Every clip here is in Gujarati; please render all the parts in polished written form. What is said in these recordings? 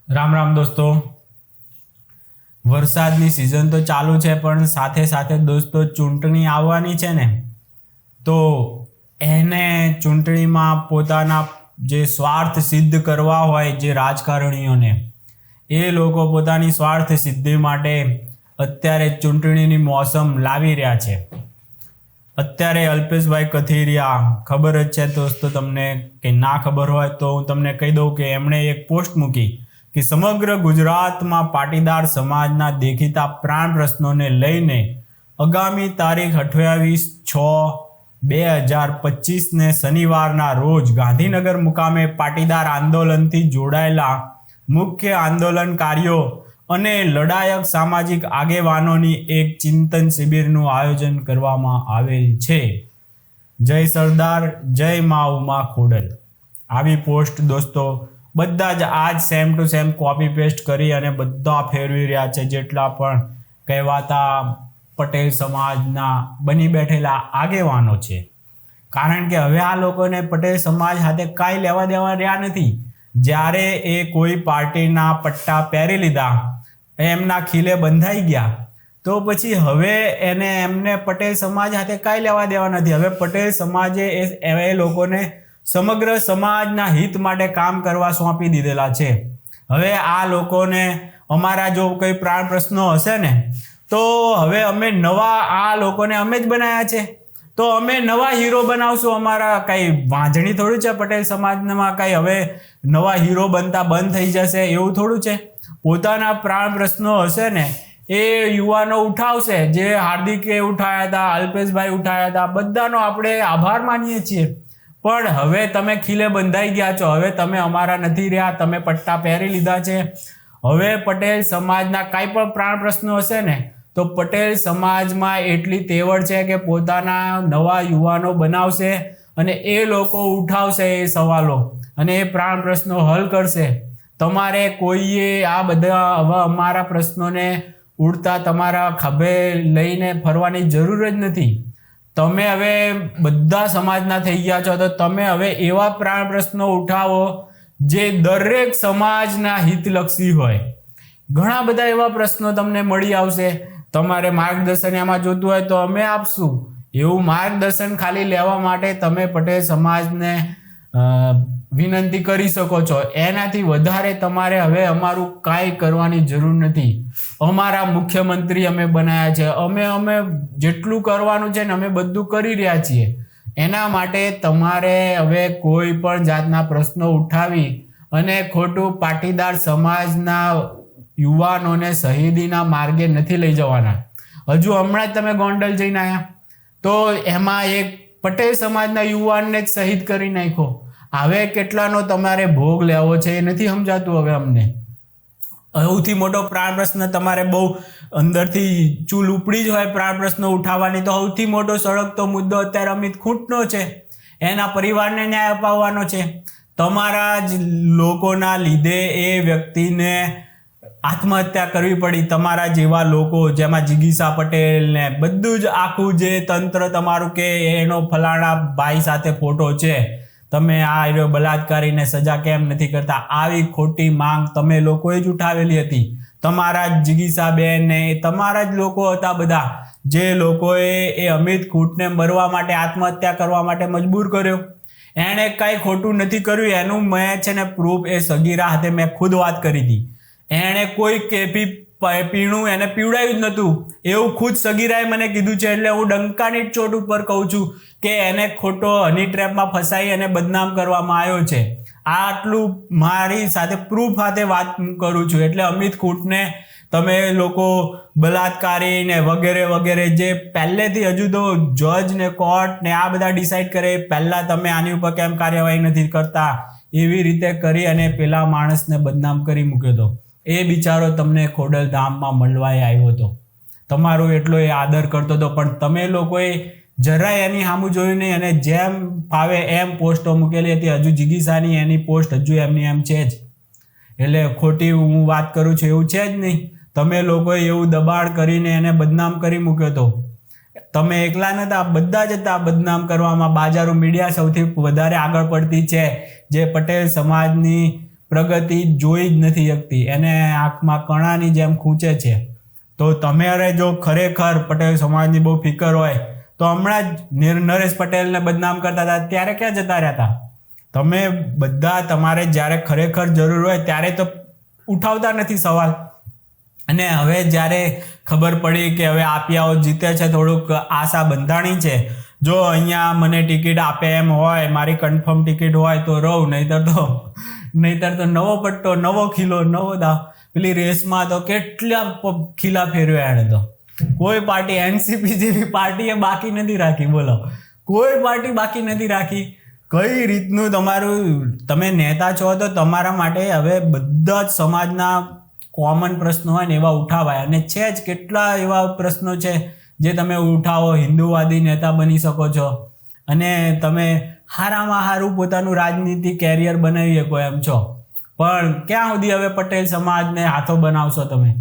રામ રામ દોસ્તો, વરસાદની સિઝન તો ચાલુ છે પણ સાથે સાથે દોસ્તો ચૂંટણી આવવાની છે ને, તો એને ચૂંટણીમાં પોતાના જે સ્વાર્થ સિદ્ધ કરવા હોય જે રાજકારણીઓને, એ લોકો પોતાની સ્વાર્થ સિદ્ધિ માટે અત્યારે ચૂંટણીની મોસમ લાવી રહ્યા છે. અત્યારે અલ્પેશભાઈ કથિરિયા, ખબર જ છે દોસ્તો તમને, કે ના ખબર હોય તો હું તમને કહી દઉં કે એમણે એક પોસ્ટ મૂકી કે સમગ્ર ગુજરાતમાં પાટીદાર સમાજના દેખીતા પ્રાણ પ્રશ્નોને લઈને આગામી તારીખ 28/6/2025 શનિવારના રોજ ગાંધીનગર મુકામે પાટીદાર આંદોલનથી જોડાયેલા મુખ્ય આંદોલનકારીઓ અને લડાયક સામાજિક આગેવાનોની એક ચિંતન શિબિરનું આયોજન કરવામાં આવેલ છે. જય સરદાર, જય મા ઉમા ખોડલ. આવી પોસ્ટ દોસ્તો બધા જ આજ same to same copy paste કરી અને બધા ફેરવી રહ્યા છે, જેટલા પણ કહેવાતા પટેલ સમાજના બની બેઠેલા આગેવાનો છે. કારણ કે હવે આ લોકોને પટેલ સમાજ સાથે કાંઈ લેવા દેવા રહ્યા નથી. જ્યારે એ કોઈ પાર્ટીના પટ્ટા પહેરી લીધા, એમના ખીલે બંધાઈ ગયા, તો પછી હવે એમને પટેલ સમાજ સાથે કાંઈ લેવા દેવા નથી. હવે પટેલ સમાજે એ લોકોને સમગ્ર સમાજના હિત માટે કામ કરવા સોંપી દીધેલા છે. હવે આ લોકોને અમારા જો કોઈ પ્રાણ પ્રશ્નો હશે ને, તો હવે અમે નવા આ લોકોને અમે જ બનાવ્યા છે, તો અમે નવા હીરો બનાવશું. અમારા કંઈ વાંઝણી થોડું છે પટેલ સમાજમાં, કંઈ હવે નવા હીરો બનતા બંધ થઈ જશે એવું થોડું છે. પોતાના પ્રાણ પ્રશ્નો હશે ને એ યુવાનો ઉઠાવશે, જે હાર્દિકે ઉઠાવ્યા હતા, અલ્પેશભાઈ ઉઠાવ્યા હતા, બધાનો આપણે આભાર માનીએ છીએ. પણ હવે તમે ખીલે બંધાઈ ગયા છો, હવે તમે અમારા નથી રહ્યા, તમે પટ્ટા પહેરી લીધા છે. હવે પટેલ સમાજના કાંઈ પણ પ્રાણ પ્રશ્નો હશે ને, તો પટેલ સમાજમાં એટલી તેવડ છે કે પોતાના નવા યુવાનો બનાવશે અને એ લોકો ઉઠાવશે એ સવાલો અને એ પ્રાણ પ્રશ્નો હલ કરશે. તમારે કોઈએ આ બધા હવે અમારા પ્રશ્નોને ઉડતા તમારા ખભે લઈને ફરવાની જરૂર જ નથી. તમે હવે બધા સમાજના થઈ ગયા છો, તો તમે હવે એવા પ્રાણ પ્રશ્નો ઉઠાવો જે દરેક સમાજના હિતલક્ષી હોય. ઘણા બધા એવા પ્રશ્નો તમને મળી આવશે. તમારે માર્ગદર્શન એમાં જોતું હોય તો અમે આપશું. એવું માર્ગદર્શન ખાલી લેવા માટે તમે પટેલ સમાજને વિનંતી કરી શકો છો. એનાથી વધારે તમારે હવે અમારું કાંઈ કરવાની જરૂર નથી. અમારા મુખ્યમંત્રી અમે બનાવ્યા છે, અમે જેટલું કરવાનું છે ને અમે બધું કરી રહ્યા છીએ. એના માટે તમારે હવે કોઈ પણ જાતના પ્રશ્નો ઉઠાવી અને ખોટું પાટીદાર સમાજના યુવાનોને શહીદીના માર્ગે નથી લઈ જવાના. હજુ હમણાં જ તમે ગોંડલ જઈને આવ્યા, તો એમાં એક પટેલ સમાજના યુવાનને જ શહીદ કરી નાખ્યો. હવે કેટલાનો તમારે ભોગ લેવો છે એ નથી સમજાતું. હવે અમને સૌથી મોટો પ્રાણ પ્રશ્ન તમારે બહુ અંદરથી ચૂલ ઉપડી જ હોય પ્રાણ પ્રશ્નો ઉઠાવવાની, તો સૌથી મોટો સળગતો મુદ્દો અત્યારે અમિત ખૂંટનો છે. એના પરિવારને ન્યાય અપાવવાનો છે. તમારા જ લોકોના લીધે એ વ્યક્તિને આત્મહત્યા કરવી પડી. તમારા જેવા લોકો, જેમાં જિગીસા પટેલ ને બધું જ આખું જે તંત્ર તમારું કે એનો ફલાણા ભાઈ સાથે ફોટો છે, તમે આ બલાત્કારીને સજા કેમ નથી કરતા, આવી ખોટી માંગ તમે લોકોએ જ ઉઠાવેલી હતી. તમારા જ જિગીસાબેન ને તમારા જ લોકો હતા બધા, જે લોકોએ એ અમિત ખૂંટને મરવા માટે, આત્મહત્યા કરવા માટે મજબૂર કર્યો. એણે કાંઈ ખોટું નથી કર્યું. એનું મેં છે ને પ્રૂફ એ સગીરા હાથે મેં ખુદ વાત કરી હતી. એણે કોઈ કેફી પીણું એને પીવડાવ્યું જ નહોતું, એવું ખુદ સગીરાએ મને કીધું છે. એટલે હું ડંકાની ચોટ ઉપર કહું છું કે એને ખોટો હની ટ્રેપમાં ફસાઈ અને બદનામ કરવામાં આવ્યો છે. આટલું મારી સાથે પ્રૂફ સાથે વાત કરું છું. એટલે અમિત ખૂંટને તમે લોકો બલાત્કારી ને વગેરે વગેરે, જે પહેલેથી હજુ તો જજ ને કોર્ટ ને આ બધા ડિસાઇડ કરે, પહેલાં તમે આની ઉપર કેમ કાર્યવાહી નથી કરતા, એવી રીતે કરી અને પેલા માણસને બદનામ કરી મૂક્યો હતો. એ બિચારો તમને ખોડલધામમાં મળવાય આવ્યો હતો, તમારો એટલો એ આદર કરતો હતો, પણ તમે લોકોએ જરાય એની સામું જોયું નહીં અને જેમ ફાવે એમ પોસ્ટો મૂકેલી હતી. હજુ જિગીસાની એની પોસ્ટ હજુ એમની એમ છે જ. એટલે ખોટી હું વાત કરું છું એવું છે જ નહીં. તમે લોકોએ એવું દબાણ કરીને એને બદનામ કરી મૂક્યો હતો. તમે એકલા નતા, બધા જ હતા બદનામ કરવામાં. બાજારો મીડિયા સૌથી વધારે આગળ પડતી છે, જે પટેલ સમાજની પ્રગતિ જોઈ જ નથી શકતી, એને આંખમાં કણાની જેમ ખૂંચે છે. તો તમારે જો ખરેખર પટેલ સમાજની બહુ ફિકર હોય તો હમણાં જ નરેશ પટેલને બદનામ કરતા હતા ત્યારે ક્યાં જતા રહ્યા હતા? તમે બધા તમારે જ્યારે ખરેખર જરૂર હોય ત્યારે તો ઉઠાવતા નથી સવાલ. અને હવે જ્યારે ખબર પડી કે હવે આપિયાઓ જીતે છે, થોડુંક આશા બંધાણી છે, જો અહીંયા મને ટિકિટ આપે એમ હોય, મારી કન્ફર્મ ટિકિટ હોય તો રહું, નહીતર તો નવો પટ્ટો, નવો ખીલો, નવો દાવ. પેલી રેસમાં તો કેટલા ખીલા ફેરવ્યા એને તો. કોઈ પાર્ટી એનસીપી જેવી પાર્ટીએ બાકી નથી રાખી, બોલો, કોઈ પાર્ટી બાકી નથી રાખી. કઈ રીતનું તમારું, તમે નેતા છો તો તમારા માટે હવે બધા જ સમાજના કોમન પ્રશ્નો હોય ને એવા ઉઠાવાય, અને છે જ કેટલા એવા પ્રશ્નો છે જે તમે ઉઠાવો, હિન્દુવાદી નેતા બની શકો છો અને તમે હારામાં હારું પોતાનું રાજનીતિ કેરિયર બનાવી શકો એમ છો. પણ ક્યાં સુધી હવે પટેલ સમાજને હાથો બનાવશો તમે?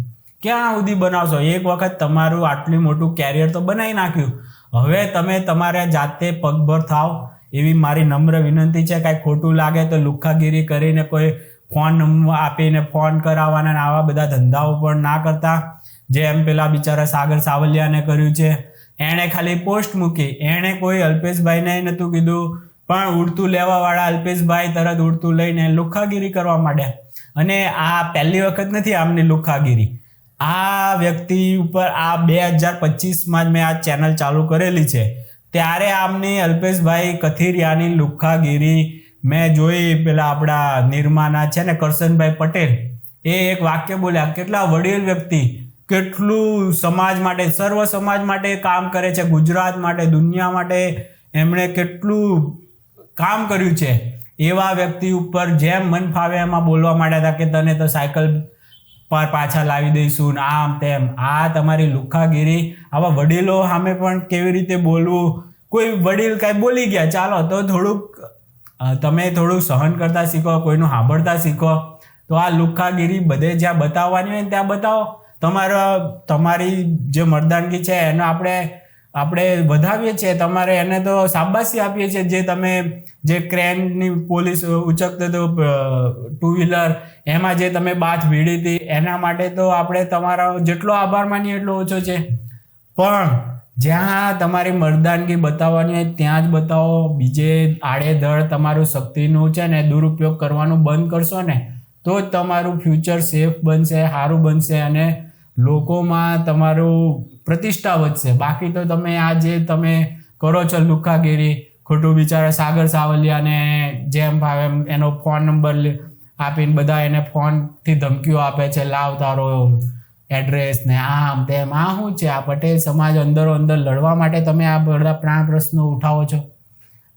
ક્યાં સુધી બનાવશો? એક વખત તમારું આટલું મોટું કેરિયર તો બનાવી નાખ્યું, હવે તમે તમારે જાતે પગભર થાવ એવી મારી નમ્ર વિનંતી છે. કાંઈ ખોટું લાગે તો લુખ્ખાગીરી કરીને કોઈ ફોન આપીને ફોન કરાવવાના આવા બધા ધંધાઓ પણ ના કરતા, જેમ પેલા બિચારા સાગર સાવલિયાને કર્યું છે. એણે ખાલી પોસ્ટ મૂકી, એણે કોઈ અલ્પેશભાઈને નહોતું કીધું, પણ ઉડતું લેવાવાળા અલ્પેશભાઈ તરત ઉડતું લઈને લુખ્ખાગીરી કરવા માંડ્યા. અને આ પહેલી વખત નથી આમની લુખ્ખાગીરી. આ વ્યક્તિ ઉપર આ 2025માં જ મેં આ ચેનલ ચાલુ કરેલી છે ત્યારે આમની અલ્પેશભાઈ કથિરિયાની લુખ્ખાગીરી મેં જોઈ. પેલા આપણા નિર્માના છે ને કરશનભાઈ પટેલ, એ એક વાક્ય બોલ્યા, કેટલા વડીલ વ્યક્તિ, કેટલું સમાજ માટે, સર્વ સમાજ માટે કામ કરે છે, ગુજરાત માટે, દુનિયા માટે એમણે કેટલું કામ કર્યું છે. એવા વ્યક્તિ ઉપર જેમ મન ફાવે એમાં બોલવા માંડ્યા હતા કે તને તો સાયકલ પર પાછા લાવી દઈશું, આમ તેમ. આ તમારી લુખ્ખાગીરી. આવા વડીલો સામે પણ કેવી રીતે બોલવું? કોઈ વડીલ કાંઈ બોલી ગયા, ચાલો તો થોડુંક તમે થોડું સહન કરતા શીખો, કોઈનું સાંભળતા શીખો. તો આ લુખ્ખાગીરી બધે જ્યાં બતાવવાની હોય ત્યાં બતાવો. તમારી જે મર્દાનગી છે એને આપણે વધાવીએ છીએ, તમારે એને તો શાબાશી આપીએ છીએ. જે તમે જે ક્રેનની પોલીસ ઉચકતો હતો 2 વ્હીલર, એમાં જે તમે બાથ ભીડી હતી, એના માટે તો આપણે તમારો જેટલો આભાર માનીએ એટલો ઓછો છે. પણ જ્યાં તમારી મર્દાનગી બતાવવાની હોય ત્યાં જ બતાવો. બીજે આડેધડ તમારું શક્તિનું છે ને દુરુપયોગ કરવાનું બંધ કરશો ને તો જ તમારું ફ્યુચર સેફ બનશે, સારું બનશે અને લોકોમાં તમારું પ્રતિષ્ઠા વધશે. બાકી તો તમે આ જે તમે કરો છો લુખ્ખાગીરી, ખોટું બિચારા સાગર સાવલિયાને જેમ ભાવે એનો ફોન નંબર આપીને બધા એને ફોનથી ધમકીઓ આપે છે, લાવ તારો એડ્રેસ ને આમ તેમ. આ શું છે? આ પટેલ સમાજ અંદરો અંદર લડવા માટે તમે આ બધા પ્રાણ પ્રશ્નો ઉઠાવો છો?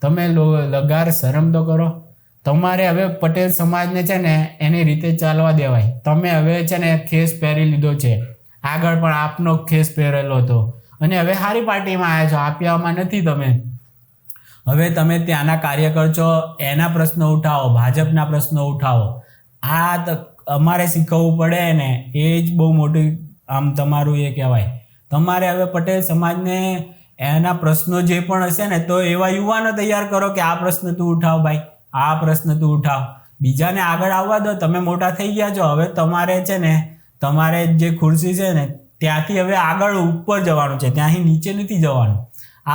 તમે લગાર શરમ તો કરો. તમારે હવે પટેલ સમાજને છે ને એની રીતે ચાલવા દેવાય. તમે હવે છે ને ખેસ પહેરી લીધો છે, આગળ પણ આપનો ખેસ પહેરેલો હતો અને હવે સારી પાર્ટીમાં આવ્યા છો, આપ્યામાં નથી તમે. હવે તમે ત્યાંના કાર્યકર છો, એના પ્રશ્નો ઉઠાવો, ભાજપના પ્રશ્નો ઉઠાવો. આ અમારે શીખવવું પડે ને, એ જ બહુ મોટી આમ તમારું એ કહેવાય. તમારે હવે પટેલ સમાજને એના પ્રશ્નો જે પણ હશે ને તો એવા યુવાનો તૈયાર કરો કે આ પ્રશ્ન તું ઉઠાવ ભાઈ, આ પ્રશ્ન તું ઉઠાવ. બીજાને આગળ આવવા દો, તમે મોટા થઈ ગયા છો. હવે તમારે છે ને તમારે જે ખુરશી છે ને ત્યાંથી હવે આગળ ઉપર જવાનું છે, ત્યાંથી નીચે નથી જવાનું.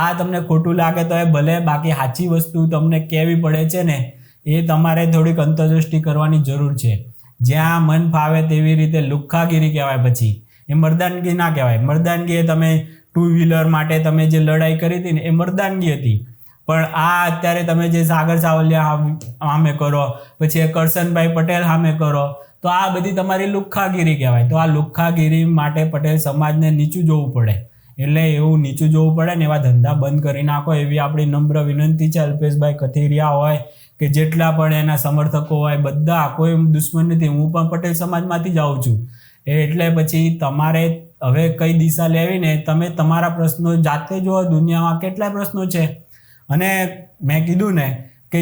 આ તમને ખોટું લાગે તો એ ભલે, બાકી સાચી વસ્તુ તમને કહેવી પડે છે ને એ તમારે થોડીક અંતરદૃષ્ટિ કરવાની જરૂર છે. જ્યાં મન ફાવે તેવી રીતે લુખ્ખાગીરી કહેવાય, પછી એ મર્દાનગી ના કહેવાય. મર્દાનગી એ તમે 2 વ્હીલર માટે તમે જે લડાઈ કરી હતી ને એ મર્દાનગી હતી. પણ આ અત્યારે તમે જે સાગર સાવલિયા સામે કરો, પછી એ કરશનભાઈ પટેલ સામે કરો, તો આ બધી તમારી લુખ્ખાગીરી કહેવાય. તો આ લુખ્ખાગીરી માટે પટેલ સમાજને નીચું જોવું પડે. એટલે એવું નીચું જોવું પડે ને એવા ધંધા બંધ કરી નાખો એવી આપણી નમ્ર વિનંતી છે. અલ્પેશભાઈ કથિરિયા હોય કે જેટલા પણ એના સમર્થકો હોય, બધા, કોઈ દુશ્મન નથી. હું પણ પટેલ સમાજમાંથી જ આવું છું. એટલે પછી તમારે હવે કઈ દિશા લેવી ને તમે તમારા પ્રશ્નો જાતે જુઓ. દુનિયામાં કેટલા પ્રશ્નો છે અને મેં કીધું ને કે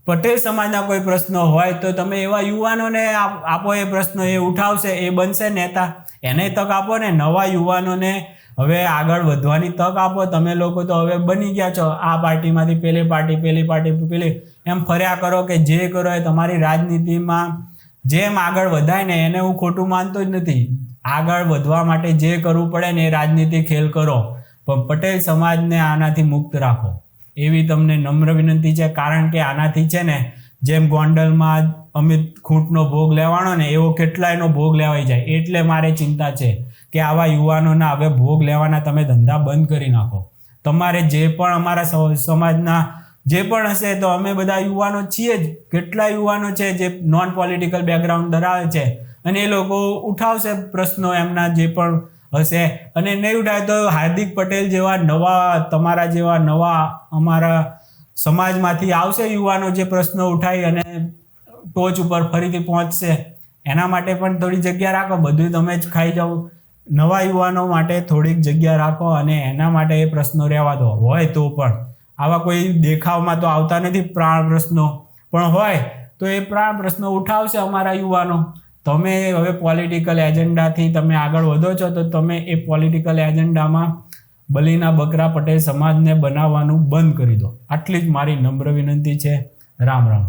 પટેલ સમાજના કોઈ પ્રશ્નો હોય તો તમે એવા યુવાનોને આપો એ પ્રશ્નો, એ ઉઠાવશે, એ બનશે નેતા. એને તક આપો ને. નવા યુવાનોને હવે આગળ વધવાની તક આપો. તમે લોકો તો હવે બની ગયા છો આ પાર્ટીમાંથી પેલી પાર્ટી, પેલી પાર્ટી પેલી, એમ ફર્યા કરો કે જે કરો એ તમારી રાજનીતિમાં જેમ આગળ વધાય ને એને હું ખોટું માનતો જ નથી. આગળ વધવા માટે જે કરવું પડે ને એ રાજનીતિ ખેલ કરો, પણ પટેલ સમાજને આનાથી મુક્ત રાખો એવી તમને નમ્ર વિનંતી છે. કારણ કે આનાથી છે ને જેમ ગોંડલમાં અમિત ખૂંટનો ભોગ લેવાનો ને એવો કેટલાયનો ભોગ લેવાઈ જાય. એટલે મારે ચિંતા છે કે આવા યુવાનોના હવે ભોગ લેવાના તમે ધંધા બંધ કરી નાખો. તમારે જે પણ અમારા સમાજના જે પણ હશે તો અમે બધા યુવાનો છીએ જ. કેટલા યુવાનો છે જે નોન પોલિટિકલ બેકગ્રાઉન્ડ ધરાવે છે અને એ લોકો ઉઠાવશે પ્રશ્નો એમના જે પણ હશે. અને નહીં ઉઠાવે તો હાર્દિક પટેલ જેવા નવા, તમારા જેવા નવા અમારા સમાજમાંથી આવશે યુવાનો જે પ્રશ્નો ઉઠાવી અને ટોચ ઉપર ફરીથી પહોંચશે. એના માટે પણ થોડી જગ્યા રાખો. બધું તમે જ ખાઈ જાઓ. નવા યુવાનો માટે થોડીક જગ્યા રાખો અને એના માટે એ પ્રશ્નો રહેવા દો. હોય તો પણ આવા કોઈ દેખાવમાં તો આવતા નથી પ્રાણ પ્રશ્નો, પણ હોય તો એ પ્રાણ પ્રશ્નો ઉઠાવશે અમારા યુવાનો. તમે હવે પોલિટિકલ એજન્ડાથી તમે આગળ વધો છો તો તમે એ પોલિટિકલ એજન્ડામાં બલીના બકરા પટેલ સમાજને બનાવવાનું બંધ કરી દો. આટલી જ મારી નમ્ર વિનંતી છે. રામ રામ.